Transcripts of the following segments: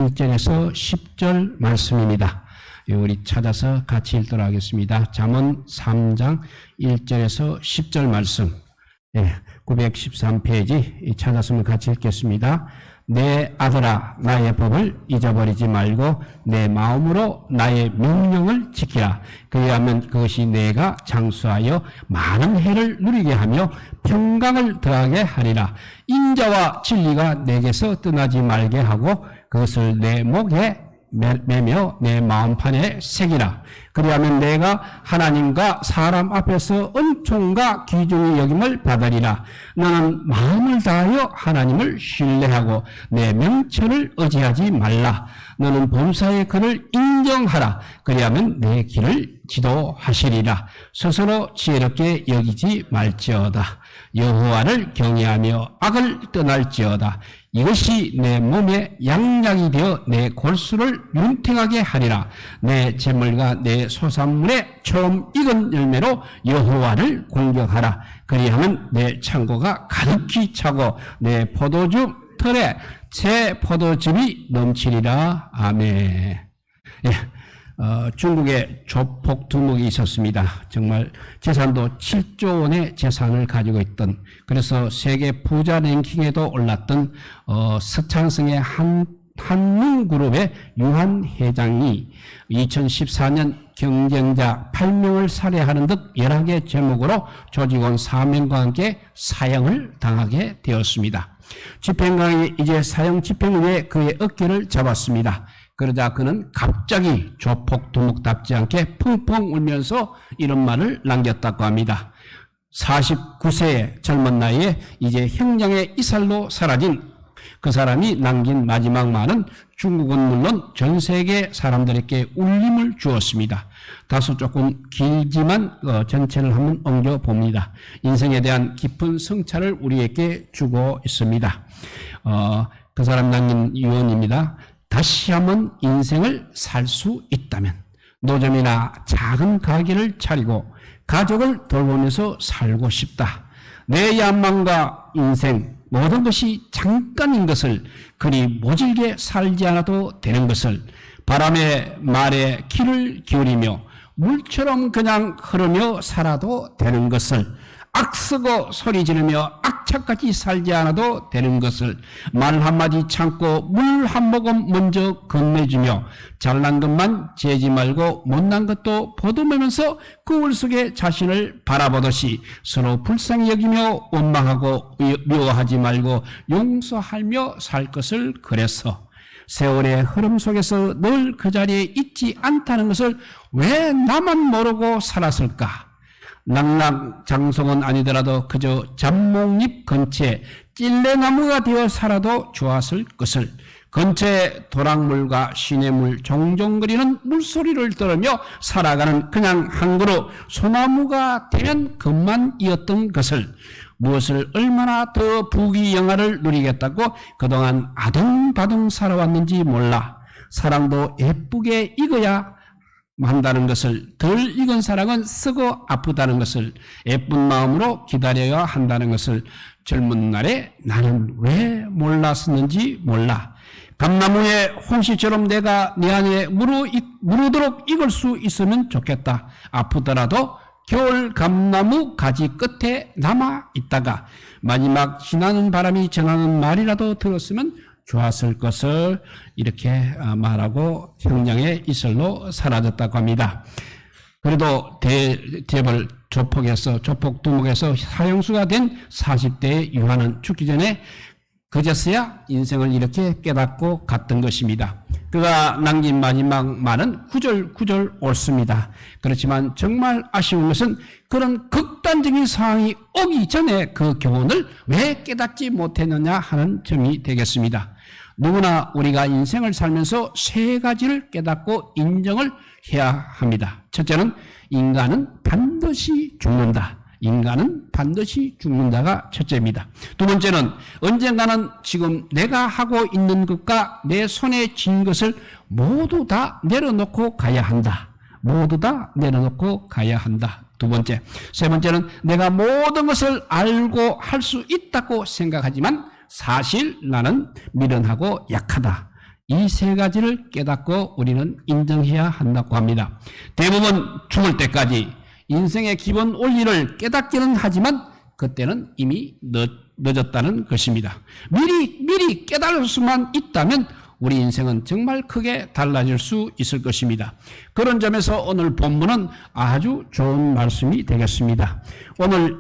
1절에서 10절 말씀입니다. 우리 찾아서 같이 읽도록 하겠습니다. 잠언 3장 1절에서 10절 말씀. 913페이지 찾았으면 같이 읽겠습니다. 내 아들아 나의 법을 잊어버리지 말고 내 마음으로 나의 명령을 지키라. 그리하면 그것이 내가 장수하여 많은 해를 누리게 하며 평강을 더하게 하리라. 인자와 진리가 내게서 떠나지 말게 하고 그것을 내 목에 매며 내 마음판에 새기라. 그리하면 내가 하나님과 사람 앞에서 은총과 귀중히 여김을 받으리라. 나는 마음을 다하여 하나님을 신뢰하고 내 명철을 의지하지 말라. 너는 범사의 그를 인정하라. 그리하면 내 길을 지도하시리라. 스스로 지혜롭게 여기지 말지어다. 여호와를 경외하며 악을 떠날지어다. 이것이 내 몸에 양약이 되어 내 골수를 윤택하게 하리라. 내 재물과 내 소산물의 처음 익은 열매로 여호와를 공격하라. 그리하면 내 창고가 가득히 차고 내 포도주 털에 새 포도즙이 넘치리라. 아멘. 중국에 조폭 두목이 있었습니다. 정말 재산도 7조 원의 재산을 가지고 있던, 그래서 세계 부자 랭킹에도 올랐던 서창성의 한문그룹의 유한 회장이 2014년 경쟁자 8명을 살해하는 듯 11개 제목으로 조직원 4명과 함께 사형을 당하게 되었습니다. 집행관이 이제 사형 집행 후에 그의 어깨를 잡았습니다. 그러자 그는 갑자기 조폭 두목답지 않게 펑펑 울면서 이런 말을 남겼다고 합니다. 49세의 젊은 나이에 이제 형량의 이살로 사라진 그 사람이 남긴 마지막 말은 중국은 물론 전 세계 사람들에게 울림을 주었습니다. 다소 조금 길지만 전체를 한번 옮겨봅니다. 인생에 대한 깊은 성찰을 우리에게 주고 있습니다. 그 사람 남긴 유언입니다. 다시 한번 인생을 살 수 있다면 노점이나 작은 가게를 차리고 가족을 돌보면서 살고 싶다. 내 야망과 인생 모든 것이 잠깐인 것을, 그리 모질게 살지 않아도 되는 것을, 바람의 말에 귀를 기울이며 물처럼 그냥 흐르며 살아도 되는 것을, 악쓰고 소리 지르며 악착같이 살지 않아도 되는 것을, 말 한마디 참고 물 한 모금 먼저 건네주며 잘난 것만 재지 말고 못난 것도 보듬으면서 거울 속에 자신을 바라보듯이 서로 불쌍히 여기며 원망하고 미워하지 말고 용서하며 살 것을 그래서 세월의 흐름 속에서 늘 그 자리에 있지 않다는 것을 왜 나만 모르고 살았을까? 낙낙장성은 아니더라도 그저 잡목잎 근처에 찔레나무가 되어 살아도 좋았을 것을, 근처에 도랑물과 시냇물 종종거리는 물소리를 들으며 살아가는 그냥 한 그루 소나무가 되면 그만이었던 것을, 무엇을 얼마나 더 부귀영화를 누리겠다고 그동안 아등바등 살아왔는지 몰라. 사랑도 예쁘게 익어야 한다는 것을, 덜 익은 사랑은 쓰고 아프다는 것을, 예쁜 마음으로 기다려야 한다는 것을 젊은 날에 나는 왜 몰랐었는지 몰라. 감나무의 홍시처럼 내가 내 안에 무르도록 익을 수 있으면 좋겠다. 아프더라도 겨울 감나무 가지 끝에 남아 있다가 마지막 지나는 바람이 전하는 말이라도 들었으면 좋았을 것을, 이렇게 말하고 형량의 이슬로 사라졌다고 합니다. 그래도 대벌 조폭 두목에서 사형수가 된 40대의 유한은 죽기 전에 그제서야 인생을 이렇게 깨닫고 갔던 것입니다. 그가 남긴 마지막 말은 구절구절 옳습니다. 그렇지만 정말 아쉬운 것은 그런 극단적인 상황이 오기 전에 그 교훈을 왜 깨닫지 못했느냐 하는 점이 되겠습니다. 누구나 우리가 인생을 살면서 세 가지를 깨닫고 인정을 해야 합니다. 첫째는 인간은 반드시 죽는다. 인간은 반드시 죽는다가 첫째입니다. 두 번째는 언젠가는 지금 내가 하고 있는 것과 내 손에 쥔 것을 모두 다 내려놓고 가야 한다. 모두 다 내려놓고 가야 한다. 두 번째. 세 번째는 내가 모든 것을 알고 할 수 있다고 생각하지만 사실 나는 미련하고 약하다. 이 세 가지를 깨닫고 우리는 인정해야 한다고 합니다. 대부분 죽을 때까지 인생의 기본 원리를 깨닫기는 하지만 그때는 이미 늦었다는 것입니다. 미리 깨달을 수만 있다면 우리 인생은 정말 크게 달라질 수 있을 것입니다. 그런 점에서 오늘 본문은 아주 좋은 말씀이 되겠습니다. 오늘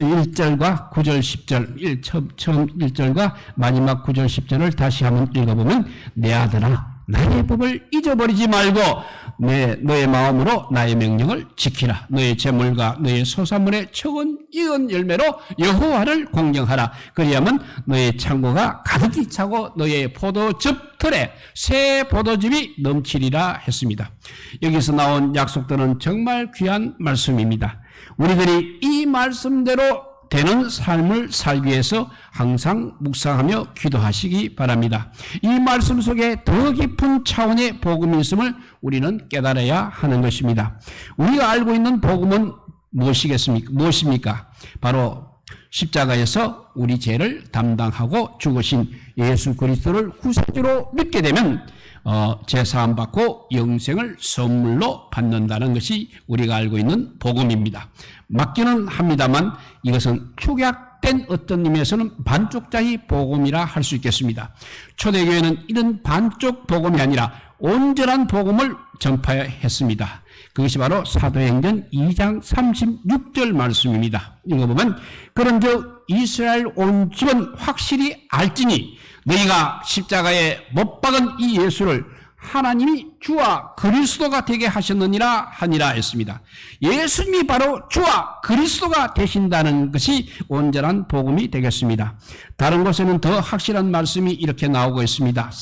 1절과 9절, 10절, 처음 1절과 마지막 9절, 10절을 다시 한번 읽어보면 내 아들아 나의 법을 잊어버리지 말고 너의 마음으로 나의 명령을 지키라. 너의 재물과 너의 소산물의 적은 익은 열매로 여호와를 공경하라. 그리하면 너의 창고가 가득히 차고 너의 포도즙 틀에 새 포도즙이 넘치리라 했습니다. 여기서 나온 약속들은 정말 귀한 말씀입니다. 우리들이 이 말씀대로 되는 삶을 살기 위해서 항상 묵상하며 기도하시기 바랍니다. 이 말씀 속에 더 깊은 차원의 복음이 있음을 우리는 깨달아야 하는 것입니다. 우리가 알고 있는 복음은 무엇입니까? 바로 십자가에서 우리 죄를 담당하고 죽으신 예수 그리스도를 구세주로 믿게 되면 제사함 받고 영생을 선물로 받는다는 것이 우리가 알고 있는 복음입니다. 맞기는 합니다만 이것은 축약된 어떤 의미에서는 반쪽짜리 복음이라 할 수 있겠습니다. 초대교회는 이런 반쪽 복음이 아니라 온전한 복음을 전파해야 했습니다. 그것이 바로 사도행전 2장 36절 말씀입니다. 읽어보면 그런즉 이스라엘 온 집은 확실히 알지니 너희가 십자가에 못 박은 이 예수를 하나님이 주와 그리스도가 되게 하셨느니라 하니라 했습니다. 예수님이 바로 주와 그리스도가 되신다는 것이 온전한 복음이 되겠습니다. 다른 곳에는 더 확실한 말씀이 이렇게 나오고 있습니다.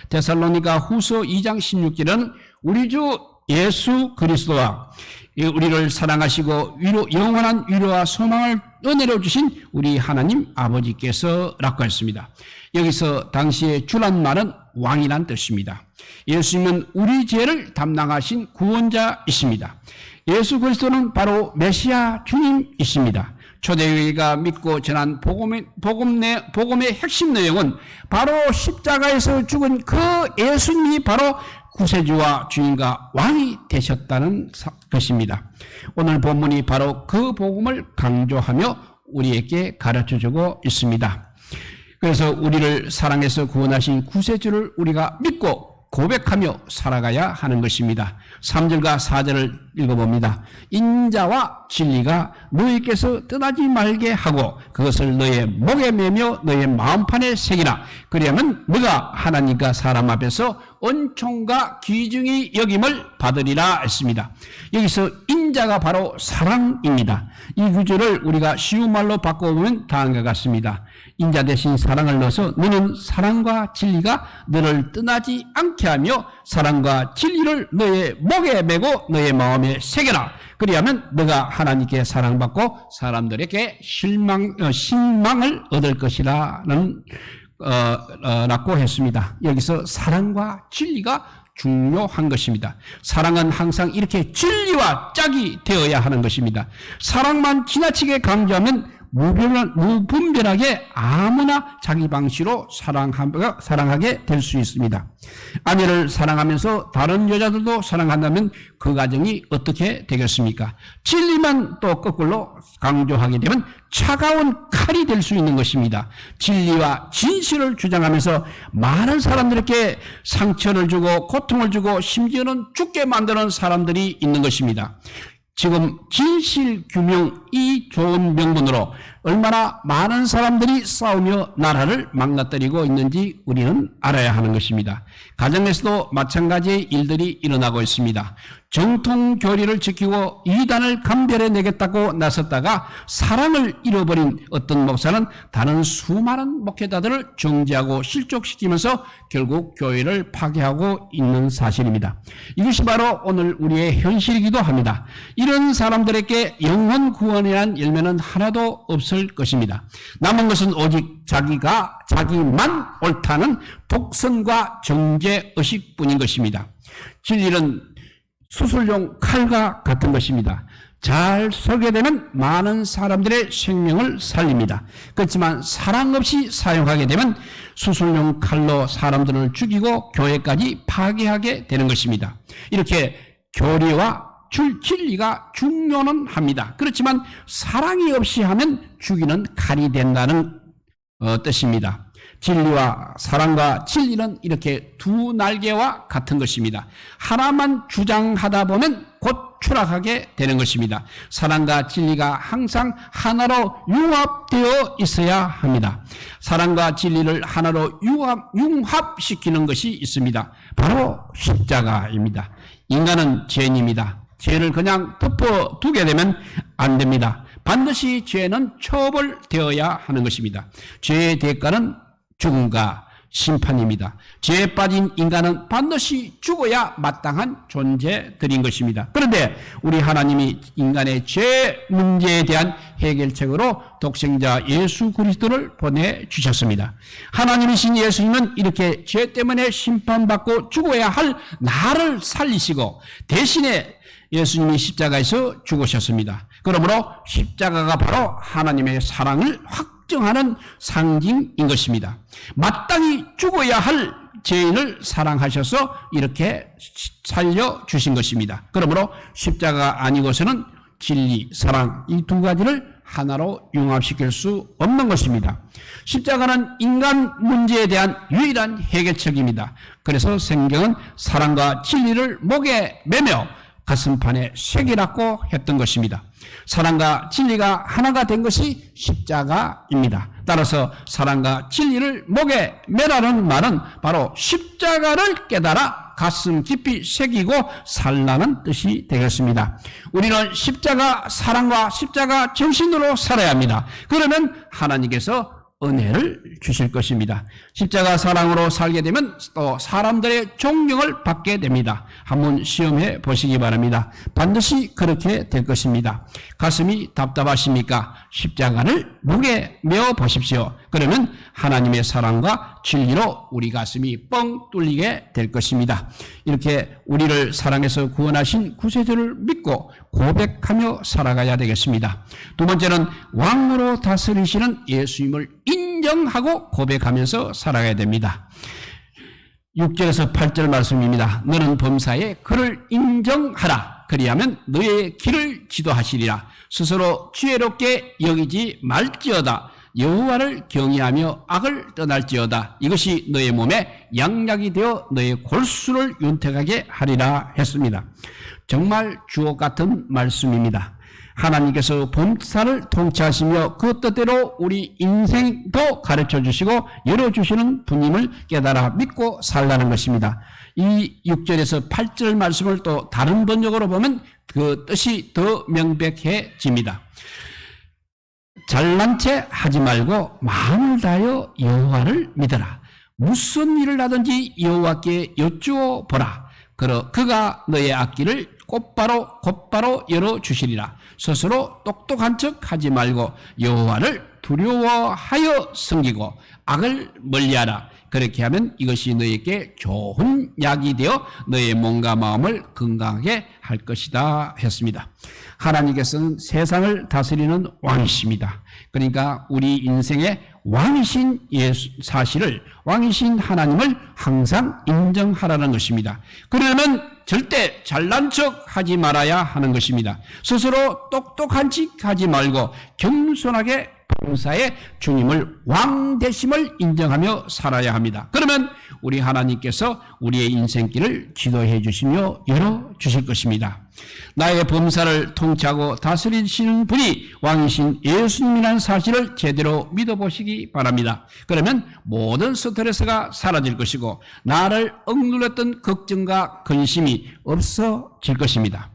데살로니가 후서 2장 16절은 우리 주 예수 그리스도와 우리를 사랑하시고 영원한 위로와 소망을 은혜로 주신 우리 하나님 아버지께서라고 했습니다. 여기서 당시에 주란 말은 왕이란 뜻입니다. 예수님은 우리 죄를 담당하신 구원자이십니다. 예수 그리스도는 바로 메시아 주님이십니다. 초대교회가 믿고 전한 복음의 핵심 내용은 바로 십자가에서 죽은 그 예수님이 바로 구세주와 주인과 왕이 되셨다는 것입니다. 오늘 본문이 바로 그 복음을 강조하며 우리에게 가르쳐주고 있습니다. 그래서 우리를 사랑해서 구원하신 구세주를 우리가 믿고 고백하며 살아가야 하는 것입니다. 3절과 4절을 읽어봅니다. 인자와 진리가 너희께서 떠나지 말게 하고 그것을 너의 목에 매며 너의 마음판에 새기라. 그리하면 너가 하나님과 사람 앞에서 은총과 귀중히 여김을 받으리라 했습니다. 여기서 인자가 바로 사랑입니다. 이 구절을 우리가 쉬운 말로 바꿔보면 다음과 같습니다. 인자 대신 사랑을 넣어서 너는 사랑과 진리가 너를 떠나지 않게 하며 사랑과 진리를 너의 목에 메고 너의 마음에 새겨라. 그리하면 너가 하나님께 사랑받고 사람들에게 신망을 얻을 것이라는 라고 했습니다. 여기서 사랑과 진리가 중요한 것입니다. 사랑은 항상 이렇게 진리와 짝이 되어야 하는 것입니다. 사랑만 지나치게 강조하면 무분별하게 아무나 자기 방식으로 사랑하게 될 수 있습니다. 아내를 사랑하면서 다른 여자들도 사랑한다면 그 가정이 어떻게 되겠습니까? 진리만 또 거꾸로 강조하게 되면 차가운 칼이 될 수 있는 것입니다. 진리와 진실을 주장하면서 많은 사람들에게 상처를 주고 고통을 주고 심지어는 죽게 만드는 사람들이 있는 것입니다. 지금 진실규명 이 좋은 명분으로 얼마나 많은 사람들이 싸우며 나라를 망가뜨리고 있는지 우리는 알아야 하는 것입니다. 가정에서도 마찬가지의 일들이 일어나고 있습니다. 정통 교리를 지키고 이단을 감별해내겠다고 나섰다가 사랑을 잃어버린 어떤 목사는 다른 수많은 목회자들을 정죄하고 실족시키면서 결국 교회를 파괴하고 있는 사실입니다. 이것이 바로 오늘 우리의 현실이기도 합니다. 이런 사람들에게 영혼 구원이란 열매는 하나도 없을 것입니다. 남은 것은 오직 자기만 옳다는 독선과 정죄의식뿐인 것입니다. 진리는 수술용 칼과 같은 것입니다. 잘 설계되면 많은 사람들의 생명을 살립니다. 그렇지만 사랑 없이 사용하게 되면 수술용 칼로 사람들을 죽이고 교회까지 파괴하게 되는 것입니다. 이렇게 교리와 진리가 중요는 합니다. 그렇지만 사랑이 없이 하면 죽이는 칼이 된다는 뜻입니다. 진리와 사랑과 진리는 이렇게 두 날개와 같은 것입니다. 하나만 주장하다 보면 곧 추락하게 되는 것입니다. 사랑과 진리가 항상 하나로 융합되어 있어야 합니다. 사랑과 진리를 하나로 융합시키는 것이 있습니다. 바로 십자가입니다. 인간은 죄인입니다. 죄를 그냥 덮어두게 되면 안 됩니다. 반드시 죄는 처벌되어야 하는 것입니다. 죄의 대가는 죽음과 심판입니다. 죄에 빠진 인간은 반드시 죽어야 마땅한 존재들인 것입니다. 그런데 우리 하나님이 인간의 죄 문제에 대한 해결책으로 독생자 예수 그리스도를 보내주셨습니다. 하나님이신 예수님은 이렇게 죄 때문에 심판받고 죽어야 할 나를 살리시고 대신에 예수님이 십자가에서 죽으셨습니다. 그러므로 십자가가 바로 하나님의 사랑을 확증하는 상징인 것입니다. 마땅히 죽어야 할 죄인을 사랑하셔서 이렇게 살려주신 것입니다. 그러므로 십자가가 아니고서는 진리, 사랑 이 두 가지를 하나로 융합시킬 수 없는 것입니다. 십자가는 인간 문제에 대한 유일한 해결책입니다. 그래서 성경은 사랑과 진리를 목에 매며 가슴판에 새기라고 했던 것입니다. 사랑과 진리가 하나가 된 것이 십자가입니다. 따라서 사랑과 진리를 목에 매라는 말은 바로 십자가를 깨달아 가슴 깊이 새기고 살라는 뜻이 되겠습니다. 우리는 십자가 사랑과 십자가 정신으로 살아야 합니다. 그러면 하나님께서 은혜를 주실 것입니다. 십자가 사랑으로 살게 되면 또 사람들의 존경을 받게 됩니다. 한번 시험해 보시기 바랍니다. 반드시 그렇게 될 것입니다. 가슴이 답답하십니까? 십자가를 목에 메어 보십시오. 그러면 하나님의 사랑과 진리로 우리 가슴이 뻥 뚫리게 될 것입니다. 이렇게 우리를 사랑해서 구원하신 구세주를 믿고 고백하며 살아가야 되겠습니다. 두 번째는 왕으로 다스리시는 예수님을 인정하고 고백하면서 살아가야 됩니다. 6절에서 8절 말씀입니다. 너는 범사에 그를 인정하라. 그리하면 너의 길을 지도하시리라. 스스로 지혜롭게 여기지 말지어다. 여호와를 경외하며 악을 떠날지어다. 이것이 너의 몸에 양약이 되어 너의 골수를 윤택하게 하리라 했습니다. 정말 주옥 같은 말씀입니다. 하나님께서 범사를 통치하시며 그 뜻대로 우리 인생도 가르쳐 주시고 열어주시는 분임을 깨달아 믿고 살라는 것입니다. 이 6절에서 8절 말씀을 또 다른 번역으로 보면 그 뜻이 더 명백해집니다. 잘난 체 하지 말고 마음을 다하여 여호와를 믿어라. 무슨 일을 하든지 여호와께 여쭈어 보라. 그가 너의 앞길을 곧바로 열어주시리라. 스스로 똑똑한 척 하지 말고 여호와를 두려워하여 섬기고 악을 멀리하라. 그렇게 하면 이것이 너에게 좋은 약이 되어 너의 몸과 마음을 건강하게 할 것이다 했습니다. 하나님께서는 세상을 다스리는 왕이십니다. 그러니까 우리 인생의 왕이신 사실을, 왕이신 하나님을 항상 인정하라는 것입니다. 그러면 절대 잘난 척 하지 말아야 하는 것입니다. 스스로 똑똑한 척 하지 말고 겸손하게 범사에 주님을 왕 되심을 인정하며 살아야 합니다. 그러면 우리 하나님께서 우리의 인생길을 지도해 주시며 열어주실 것입니다. 나의 범사를 통치하고 다스리시는 분이 왕이신 예수님이라는 사실을 제대로 믿어보시기 바랍니다. 그러면 모든 스트레스가 사라질 것이고 나를 억눌렀던 걱정과 근심이 없어질 것입니다.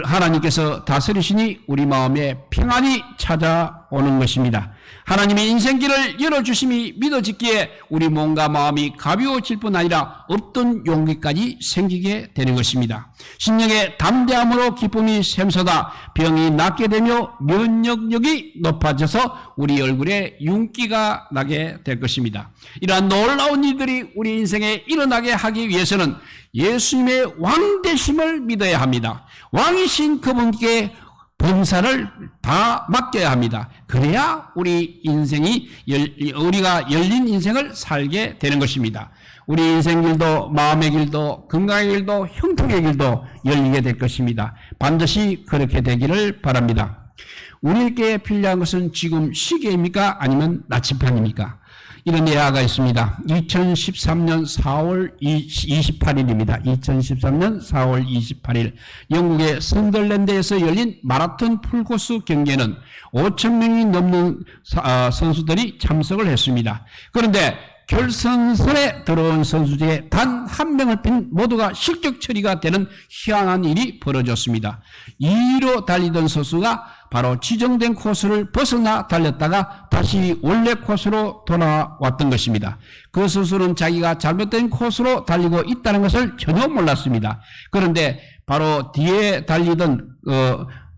하나님께서 다스리시니 우리 마음에 평안이 찾아오는 것입니다. 하나님의 인생길을 열어주심이 믿어지기에 우리 몸과 마음이 가벼워질 뿐 아니라 없던 용기까지 생기게 되는 것입니다. 심령의 담대함으로 기쁨이 샘솟아 병이 낫게 되며 면역력이 높아져서 우리 얼굴에 윤기가 나게 될 것입니다. 이러한 놀라운 일들이 우리 인생에 일어나게 하기 위해서는 예수님의 왕되심을 믿어야 합니다. 왕이신 그분께 범사를 다 맡겨야 합니다. 그래야 우리 인생이 우리가 열린 인생을 살게 되는 것입니다. 우리 인생 길도, 마음의 길도, 건강의 길도, 형통의 길도 열리게 될 것입니다. 반드시 그렇게 되기를 바랍니다. 우리에게 필요한 것은 지금 시계입니까? 아니면 나침판입니까? 이런 예화가 있습니다. 2013년 4월 28일입니다. 2013년 4월 28일 영국의 선덜랜드에서 열린 마라톤 풀코스 경기에는 5,000명이 넘는 선수들이 참석을 했습니다. 그런데 결승선에 들어온 선수 중에 단 한 명을 뺀 모두가 실격 처리가 되는 희한한 일이 벌어졌습니다. 2위로 달리던 선수가 바로 지정된 코스를 벗어나 달렸다가 다시 원래 코스로 돌아왔던 것입니다. 그 선수는 자기가 잘못된 코스로 달리고 있다는 것을 전혀 몰랐습니다. 그런데 바로 뒤에 달리던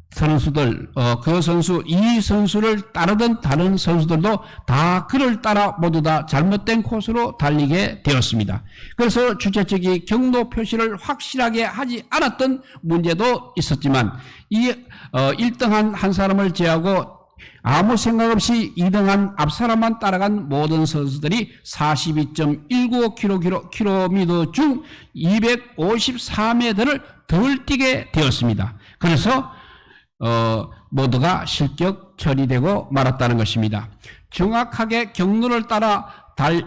선수들, 그 선수, 이 선수를 따르던 다른 선수들도 다 그를 따라 모두 다 잘못된 코스로 달리게 되었습니다. 그래서 주최 측이 경로 표시를 확실하게 하지 않았던 문제도 있었지만, 1등한 한 사람을 제하고 아무 생각 없이 2등한 앞 사람만 따라간 모든 선수들이 42.195km 중 254m를 덜 뛰게 되었습니다. 그래서 모두가 실격 처리되고 말았다는 것입니다. 정확하게 경로를 따라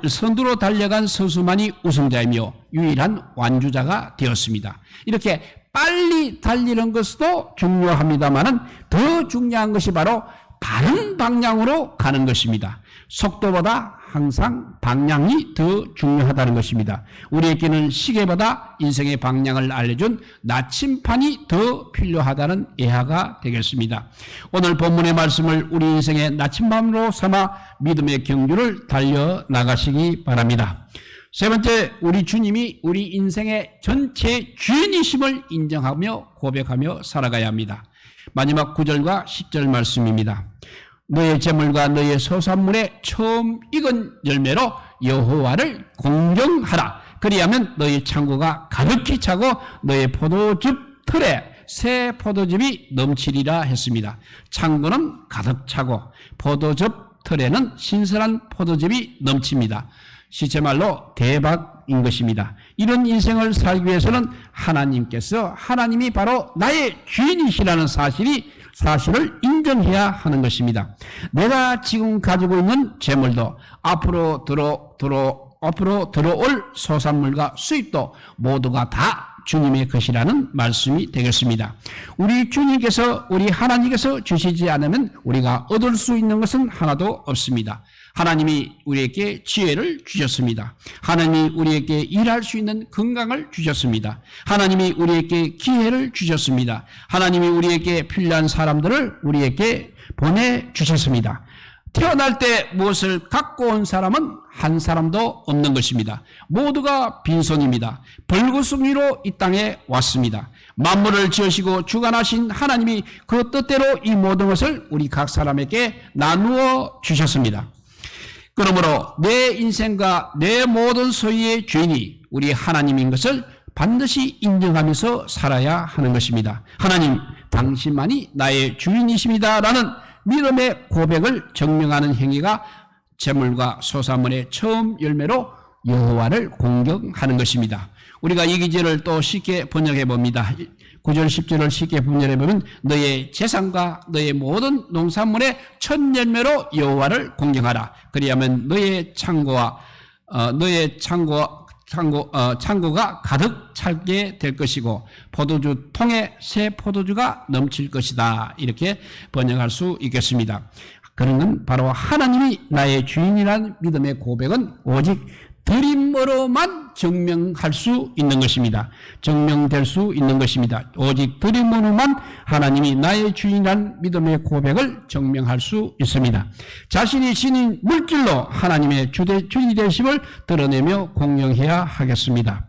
선두로 달려간 선수만이 우승자이며 유일한 완주자가 되었습니다. 이렇게 빨리 달리는 것도 중요합니다만 더 중요한 것이 바로 바른 방향으로 가는 것입니다. 속도보다 항상 방향이 더 중요하다는 것입니다. 우리에게는 시계보다 인생의 방향을 알려준 나침판이 더 필요하다는 예화가 되겠습니다. 오늘 본문의 말씀을 우리 인생의 나침반으로 삼아 믿음의 경주를 달려나가시기 바랍니다. 세 번째, 우리 주님이 우리 인생의 전체 주인이심을 인정하며 고백하며 살아가야 합니다. 마지막 9절과 10절 말씀입니다. 너의 재물과 너의 소산물의 처음 익은 열매로 여호와를 공경하라. 그리하면 너의 창고가 가득히 차고 너의 포도즙 틀에 새 포도즙이 넘치리라 했습니다. 창고는 가득 차고 포도즙 틀에는 신선한 포도즙이 넘칩니다. 시체말로 대박인 것입니다. 이런 인생을 살기 위해서는 하나님이 바로 나의 주인이시라는 사실을 인정해야 하는 것입니다. 내가 지금 가지고 있는 재물도 앞으로 들어올 소산물과 수입도 모두가 다 주님의 것이라는 말씀이 되겠습니다. 우리 주님께서, 우리 하나님께서 주시지 않으면 우리가 얻을 수 있는 것은 하나도 없습니다. 하나님이 우리에게 지혜를 주셨습니다. 하나님이 우리에게 일할 수 있는 건강을 주셨습니다. 하나님이 우리에게 기회를 주셨습니다. 하나님이 우리에게 필요한 사람들을 우리에게 보내주셨습니다. 태어날 때 무엇을 갖고 온 사람은 한 사람도 없는 것입니다. 모두가 빈손입니다. 벌거숭이로 이 땅에 왔습니다. 만물을 지으시고 주관하신 하나님이 그 뜻대로 이 모든 것을 우리 각 사람에게 나누어 주셨습니다. 그러므로 내 인생과 내 모든 소유의 주인이 우리 하나님인 것을 반드시 인정하면서 살아야 하는 것입니다. 하나님, 당신만이 나의 주인이십니다 라는 믿음의 고백을 증명하는 행위가 재물과 소산물의 처음 열매로 여호와를 공경하는 것입니다. 우리가 이 기절을 또 쉽게 번역해 봅니다. 9절 10절을 쉽게 번역해 보면 너의 재산과 너의 모든 농산물의 첫 열매로 여호와를 공경하라. 그리하면 너의 창고가 가득 차게 될 것이고 포도주 통에 새 포도주가 넘칠 것이다. 이렇게 번역할 수 있겠습니다. 그러는 바로 하나님이 나의 주인이라는 믿음의 고백은 오직 드림으로만 증명할 수 있는 것입니다. 증명될 수 있는 것입니다. 오직 드림으로만 하나님이 나의 주인이라는 믿음의 고백을 증명할 수 있습니다. 자신이 지닌 물질로 하나님의 주인이 되심을 드러내며 공경해야 하겠습니다.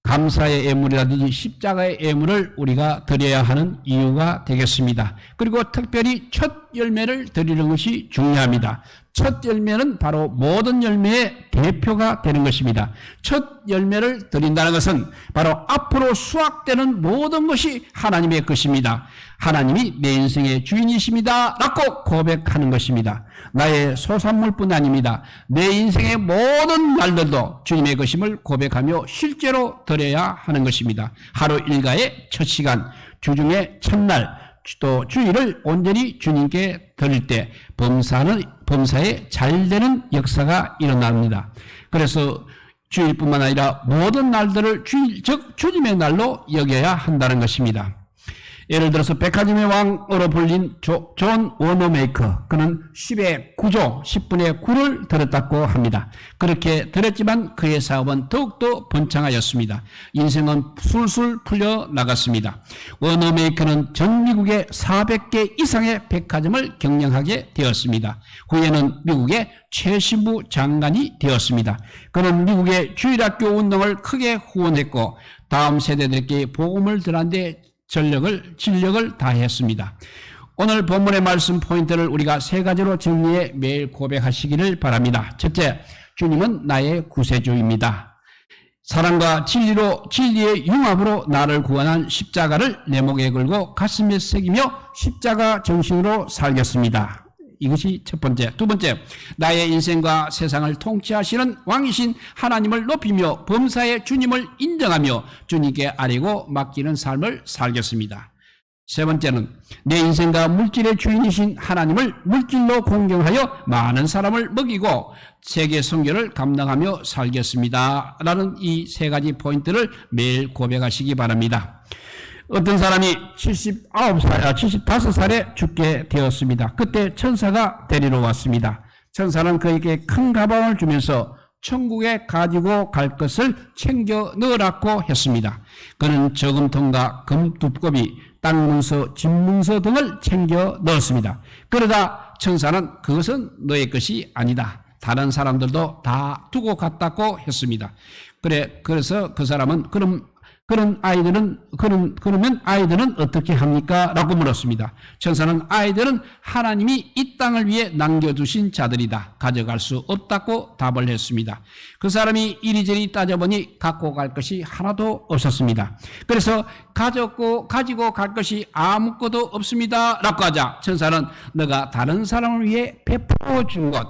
감사의 예물이라든지 십자가의 예물을 우리가 드려야 하는 이유가 되겠습니다. 그리고 특별히 첫 열매를 드리는 것이 중요합니다. 첫 열매는 바로 모든 열매의 대표가 되는 것입니다. 첫 열매를 드린다는 것은 바로 앞으로 수확되는 모든 것이 하나님의 것입니다. 하나님이 내 인생의 주인이십니다 라고 고백하는 것입니다. 나의 소산물뿐 아닙니다. 내 인생의 모든 날들도 주님의 것임을 고백하며 실제로 드려야 하는 것입니다. 하루 일과의 첫 시간, 주중의 첫날, 또 주일을 온전히 주님께 드릴 때 범사에 잘되는 역사가 일어납니다. 그래서 주일뿐만 아니라 모든 날들을 주일, 즉 주님의 날로 여겨야 한다는 것입니다. 예를 들어서 백화점의 왕으로 불린 존 워너메이커, 그는 10의 9조, 10분의 9를 들었다고 합니다. 그렇게 들었지만 그의 사업은 더욱더 번창하였습니다. 인생은 술술 풀려나갔습니다. 워너메이커는 전 미국의 400개 이상의 백화점을 경영하게 되었습니다. 후에는 미국의 최신부 장관이 되었습니다. 그는 미국의 주일학교 운동을 크게 후원했고 다음 세대들에게 복음을 전하는데 진력을 다했습니다. 오늘 본문의 말씀 포인트를 우리가 세 가지로 정리해 매일 고백하시기를 바랍니다. 첫째, 주님은 나의 구세주입니다. 사랑과 진리의 융합으로 나를 구원한 십자가를 내 목에 걸고 가슴에 새기며 십자가 정신으로 살겠습니다. 이것이 첫 번째. 두 번째, 나의 인생과 세상을 통치하시는 왕이신 하나님을 높이며 범사의 주님을 인정하며 주님께 아뢰고 맡기는 삶을 살겠습니다. 세 번째는 내 인생과 물질의 주인이신 하나님을 물질로 공경하여 많은 사람을 먹이고 세계 선교를 감당하며 살겠습니다 라는 이 세 가지 포인트를 매일 고백하시기 바랍니다. 어떤 사람이 75살에 죽게 되었습니다. 그때 천사가 데리러 왔습니다. 천사는 그에게 큰 가방을 주면서 천국에 가지고 갈 것을 챙겨 넣으라고 했습니다. 그는 저금통과 금두꺼비, 땅 문서, 집 문서 등을 챙겨 넣었습니다. 그러다 천사는 그것은 너의 것이 아니다. 다른 사람들도 다 두고 갔다고 했습니다. 그래서 그 사람은 그러면 아이들은 어떻게 합니까? 라고 물었습니다. 천사는 아이들은 하나님이 이 땅을 위해 남겨두신 자들이다. 가져갈 수 없다고 답을 했습니다. 그 사람이 이리저리 따져보니 갖고 갈 것이 하나도 없었습니다. 그래서 가지고 갈 것이 아무것도 없습니다. 라고 하자 천사는 너가 다른 사람을 위해 베풀어 준 것,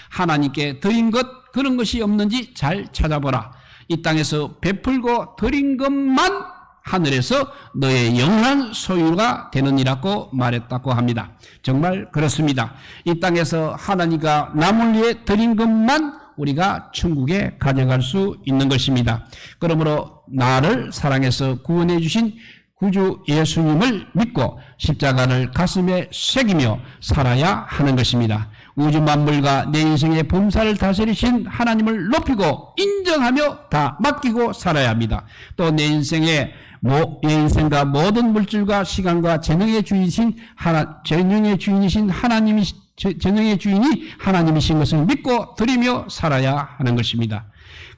하나님께 드린 것, 그런 것이 없는지 잘 찾아보라. 이 땅에서 베풀고 드린 것만 하늘에서 너의 영원한 소유가 되느니라고 말했다고 합니다. 정말 그렇습니다. 이 땅에서 하나님과 남을 위해 드린 것만 우리가 천국에 가져갈 수 있는 것입니다. 그러므로 나를 사랑해서 구원해 주신 구주 예수님을 믿고 십자가를 가슴에 새기며 살아야 하는 것입니다. 우주 만물과 내 인생의 범사를 다스리신 하나님을 높이고 인정하며 다 맡기고 살아야 합니다. 또 내 인생과 모든 물질과 시간과 재능의 주인이 하나님이신 것을 믿고 드리며 살아야 하는 것입니다.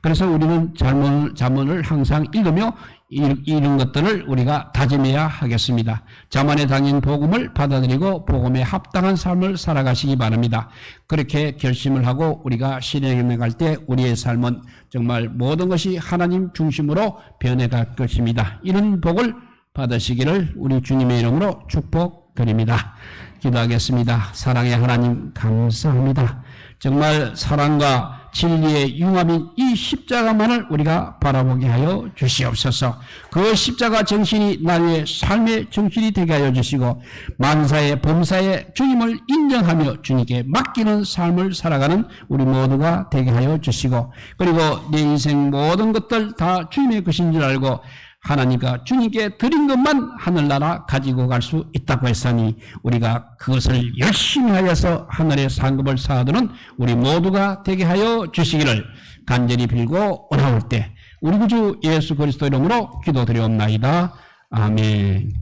그래서 우리는 잠언을 항상 읽으며 이런 것들을 우리가 다짐해야 하겠습니다. 잠언에 담긴 복음을 받아들이고 복음에 합당한 삶을 살아가시기 바랍니다. 그렇게 결심을 하고 우리가 실행해 나갈 때 우리의 삶은 정말 모든 것이 하나님 중심으로 변해갈 것입니다. 이런 복을 받으시기를 우리 주님의 이름으로 축복드립니다. 기도하겠습니다. 사랑의 하나님 감사합니다. 정말 사랑과 진리의 융합인 이 십자가만을 우리가 바라보게 하여 주시옵소서. 그 십자가 정신이 나의 삶의 정신이 되게 하여 주시고 만사의 범사의 주님을 인정하며 주님께 맡기는 삶을 살아가는 우리 모두가 되게 하여 주시고, 그리고 내 인생 모든 것들 다 주님의 것인 줄 알고 하나님과 주님께 드린 것만 하늘나라 가지고 갈 수 있다고 했으니 우리가 그것을 열심히 하여서 하늘의 상급을 쌓아두는 우리 모두가 되게 하여 주시기를 간절히 빌고 원하올 때 우리 구주 예수 그리스도 이름으로 기도드리옵나이다. 아멘.